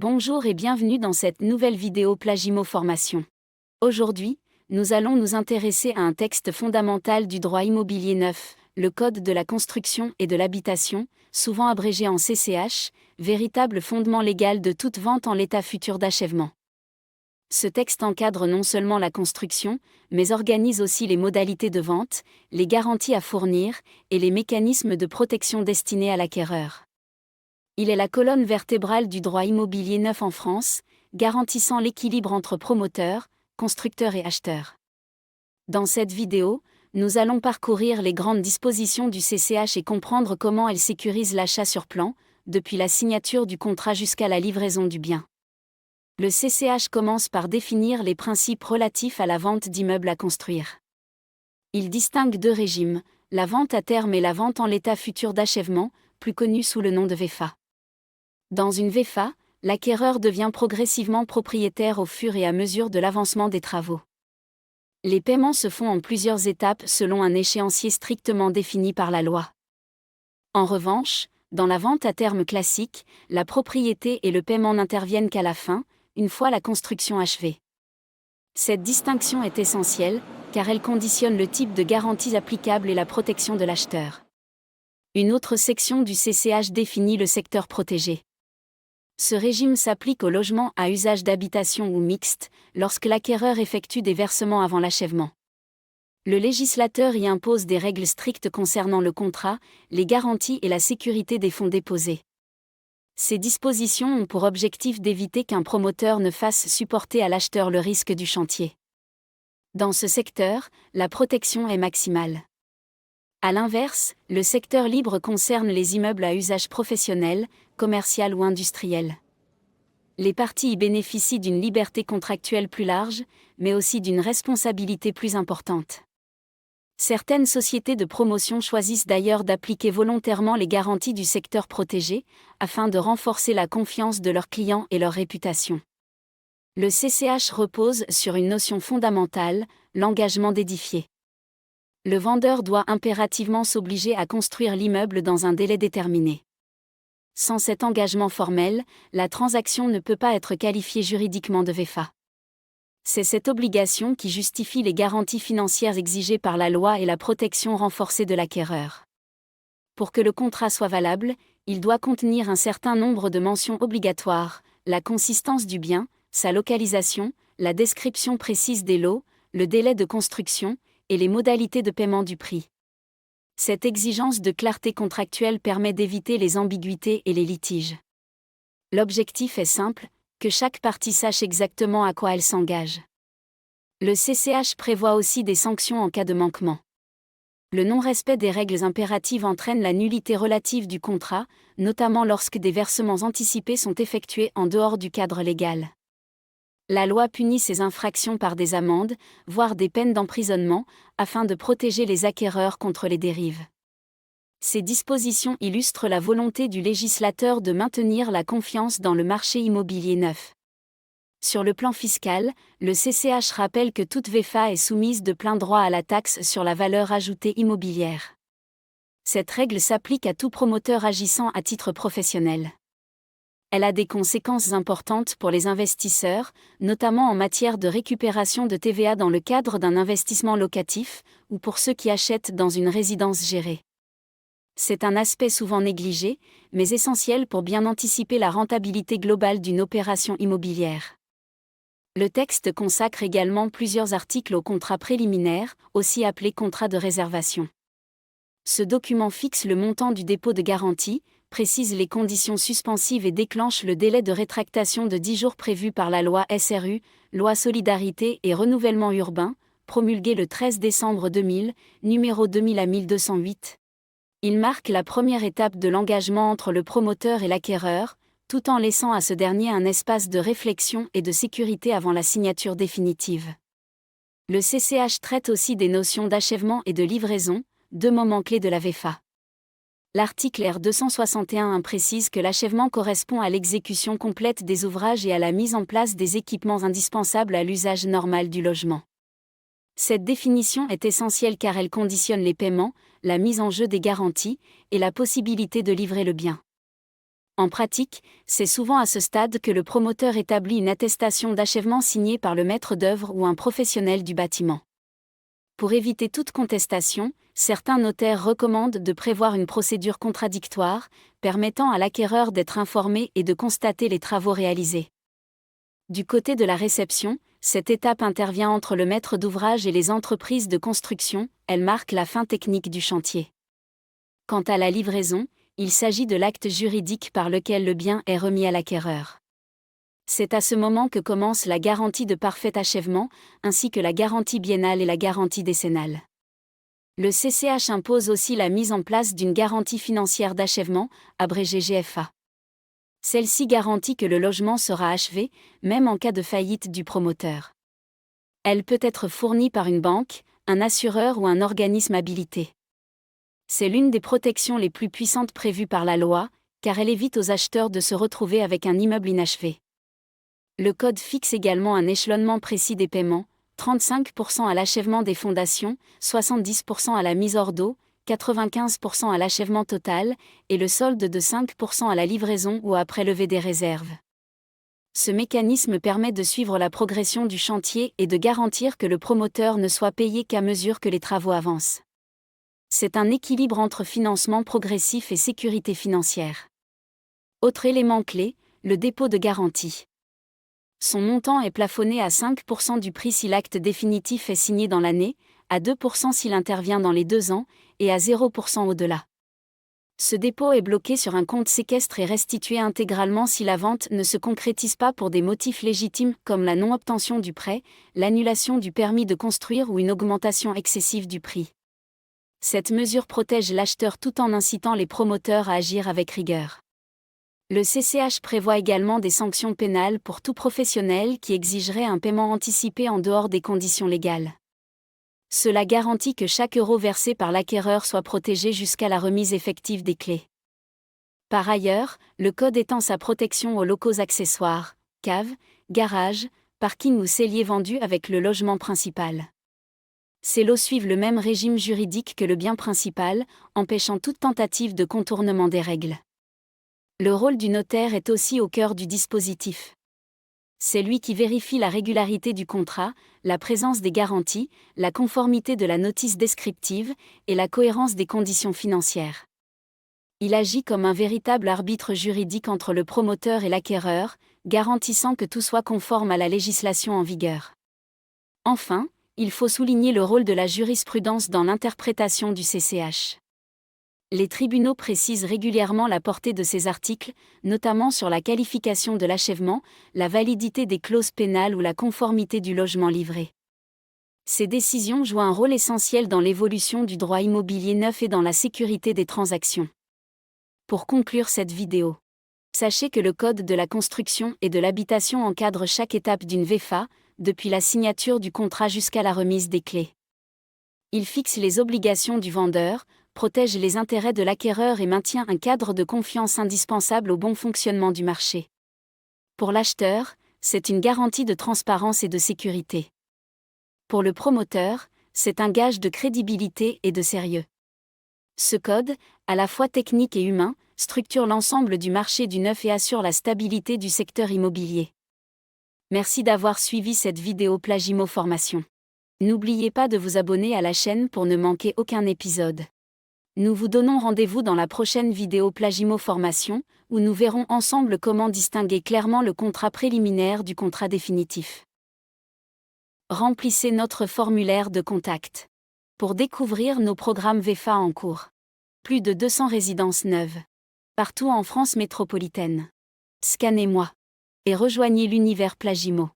Bonjour et bienvenue dans cette nouvelle vidéo Plagimo Formation. Aujourd'hui, nous allons nous intéresser à un texte fondamental du droit immobilier neuf, le Code de la construction et de l'habitation, souvent abrégé en CCH, véritable fondement légal de toute vente en l'état futur d'achèvement. Ce texte encadre non seulement la construction, mais organise aussi les modalités de vente, les garanties à fournir et les mécanismes de protection destinés à l'acquéreur. Il est la colonne vertébrale du droit immobilier neuf en France, garantissant l'équilibre entre promoteurs, constructeurs et acheteurs. Dans cette vidéo, nous allons parcourir les grandes dispositions du CCH et comprendre comment elles sécurisent l'achat sur plan, depuis la signature du contrat jusqu'à la livraison du bien. Le CCH commence par définir les principes relatifs à la vente d'immeubles à construire. Il distingue deux régimes, la vente à terme et la vente en l'état futur d'achèvement, plus connue sous le nom de VEFA. Dans une VEFA, l'acquéreur devient progressivement propriétaire au fur et à mesure de l'avancement des travaux. Les paiements se font en plusieurs étapes selon un échéancier strictement défini par la loi. En revanche, dans la vente à terme classique, la propriété et le paiement n'interviennent qu'à la fin, une fois la construction achevée. Cette distinction est essentielle, car elle conditionne le type de garanties applicables et la protection de l'acheteur. Une autre section du CCH définit le secteur protégé. Ce régime s'applique aux logements à usage d'habitation ou mixte, lorsque l'acquéreur effectue des versements avant l'achèvement. Le législateur y impose des règles strictes concernant le contrat, les garanties et la sécurité des fonds déposés. Ces dispositions ont pour objectif d'éviter qu'un promoteur ne fasse supporter à l'acheteur le risque du chantier. Dans ce secteur, la protection est maximale. À l'inverse, le secteur libre concerne les immeubles à usage professionnel, commercial ou industriel. Les parties y bénéficient d'une liberté contractuelle plus large, mais aussi d'une responsabilité plus importante. Certaines sociétés de promotion choisissent d'ailleurs d'appliquer volontairement les garanties du secteur protégé, afin de renforcer la confiance de leurs clients et leur réputation. Le CCH repose sur une notion fondamentale, l'engagement d'édifier. Le vendeur doit impérativement s'obliger à construire l'immeuble dans un délai déterminé. Sans cet engagement formel, la transaction ne peut pas être qualifiée juridiquement de VEFA. C'est cette obligation qui justifie les garanties financières exigées par la loi et la protection renforcée de l'acquéreur. Pour que le contrat soit valable, il doit contenir un certain nombre de mentions obligatoires, la consistance du bien, sa localisation, la description précise des lots, le délai de construction, et les modalités de paiement du prix. Cette exigence de clarté contractuelle permet d'éviter les ambiguïtés et les litiges. L'objectif est simple, que chaque partie sache exactement à quoi elle s'engage. Le CCH prévoit aussi des sanctions en cas de manquement. Le non-respect des règles impératives entraîne la nullité relative du contrat, notamment lorsque des versements anticipés sont effectués en dehors du cadre légal. La loi punit ces infractions par des amendes, voire des peines d'emprisonnement, afin de protéger les acquéreurs contre les dérives. Ces dispositions illustrent la volonté du législateur de maintenir la confiance dans le marché immobilier neuf. Sur le plan fiscal, le CCH rappelle que toute VEFA est soumise de plein droit à la taxe sur la valeur ajoutée immobilière. Cette règle s'applique à tout promoteur agissant à titre professionnel. Elle a des conséquences importantes pour les investisseurs, notamment en matière de récupération de TVA dans le cadre d'un investissement locatif, ou pour ceux qui achètent dans une résidence gérée. C'est un aspect souvent négligé, mais essentiel pour bien anticiper la rentabilité globale d'une opération immobilière. Le texte consacre également plusieurs articles au contrat préliminaire, aussi appelé contrat de réservation. Ce document fixe le montant du dépôt de garantie, précise les conditions suspensives et déclenche le délai de rétractation de 10 jours prévu par la loi SRU, loi Solidarité et Renouvellement Urbain, promulguée le 13 décembre 2000, numéro 2000 à 1208. Il marque la première étape de l'engagement entre le promoteur et l'acquéreur, tout en laissant à ce dernier un espace de réflexion et de sécurité avant la signature définitive. Le CCH traite aussi des notions d'achèvement et de livraison, deux moments clés de la VEFA. L'article R261 précise que l'achèvement correspond à l'exécution complète des ouvrages et à la mise en place des équipements indispensables à l'usage normal du logement. Cette définition est essentielle car elle conditionne les paiements, la mise en jeu des garanties, et la possibilité de livrer le bien. En pratique, c'est souvent à ce stade que le promoteur établit une attestation d'achèvement signée par le maître d'œuvre ou un professionnel du bâtiment. Pour éviter toute contestation, certains notaires recommandent de prévoir une procédure contradictoire, permettant à l'acquéreur d'être informé et de constater les travaux réalisés. Du côté de la réception, cette étape intervient entre le maître d'ouvrage et les entreprises de construction, elle marque la fin technique du chantier. Quant à la livraison, il s'agit de l'acte juridique par lequel le bien est remis à l'acquéreur. C'est à ce moment que commence la garantie de parfait achèvement, ainsi que la garantie biennale et la garantie décennale. Le CCH impose aussi la mise en place d'une garantie financière d'achèvement, abrégée GFA. Celle-ci garantit que le logement sera achevé, même en cas de faillite du promoteur. Elle peut être fournie par une banque, un assureur ou un organisme habilité. C'est l'une des protections les plus puissantes prévues par la loi, car elle évite aux acheteurs de se retrouver avec un immeuble inachevé. Le Code fixe également un échelonnement précis des paiements, 35% à l'achèvement des fondations, 70% à la mise hors d'eau, 95% à l'achèvement total, et le solde de 5% à la livraison ou après levée des réserves. Ce mécanisme permet de suivre la progression du chantier et de garantir que le promoteur ne soit payé qu'à mesure que les travaux avancent. C'est un équilibre entre financement progressif et sécurité financière. Autre élément clé, le dépôt de garantie. Son montant est plafonné à 5% du prix si l'acte définitif est signé dans l'année, à 2% s'il intervient dans les 2 ans, et à 0% au-delà. Ce dépôt est bloqué sur un compte séquestre et restitué intégralement si la vente ne se concrétise pas pour des motifs légitimes comme la non-obtention du prêt, l'annulation du permis de construire ou une augmentation excessive du prix. Cette mesure protège l'acheteur tout en incitant les promoteurs à agir avec rigueur. Le CCH prévoit également des sanctions pénales pour tout professionnel qui exigerait un paiement anticipé en dehors des conditions légales. Cela garantit que chaque euro versé par l'acquéreur soit protégé jusqu'à la remise effective des clés. Par ailleurs, le Code étend sa protection aux locaux accessoires, caves, garages, parkings ou celliers vendus avec le logement principal. Ces lots suivent le même régime juridique que le bien principal, empêchant toute tentative de contournement des règles. Le rôle du notaire est aussi au cœur du dispositif. C'est lui qui vérifie la régularité du contrat, la présence des garanties, la conformité de la notice descriptive et la cohérence des conditions financières. Il agit comme un véritable arbitre juridique entre le promoteur et l'acquéreur, garantissant que tout soit conforme à la législation en vigueur. Enfin, il faut souligner le rôle de la jurisprudence dans l'interprétation du CCH. Les tribunaux précisent régulièrement la portée de ces articles, notamment sur la qualification de l'achèvement, la validité des clauses pénales ou la conformité du logement livré. Ces décisions jouent un rôle essentiel dans l'évolution du droit immobilier neuf et dans la sécurité des transactions. Pour conclure cette vidéo, sachez que le Code de la construction et de l'habitation encadre chaque étape d'une VFA, depuis la signature du contrat jusqu'à la remise des clés. Il fixe les obligations du vendeur, protège les intérêts de l'acquéreur et maintient un cadre de confiance indispensable au bon fonctionnement du marché. Pour l'acheteur, c'est une garantie de transparence et de sécurité. Pour le promoteur, c'est un gage de crédibilité et de sérieux. Ce code, à la fois technique et humain, structure l'ensemble du marché du neuf et assure la stabilité du secteur immobilier. Merci d'avoir suivi cette vidéo Plagimo Formation. N'oubliez pas de vous abonner à la chaîne pour ne manquer aucun épisode. Nous vous donnons rendez-vous dans la prochaine vidéo Plagimo Formation, où nous verrons ensemble comment distinguer clairement le contrat préliminaire du contrat définitif. Remplissez notre formulaire de contact. Pour découvrir nos programmes VFA en cours. Plus de 200 résidences neuves. Partout en France métropolitaine. Scannez-moi. Et rejoignez l'univers Plagimo.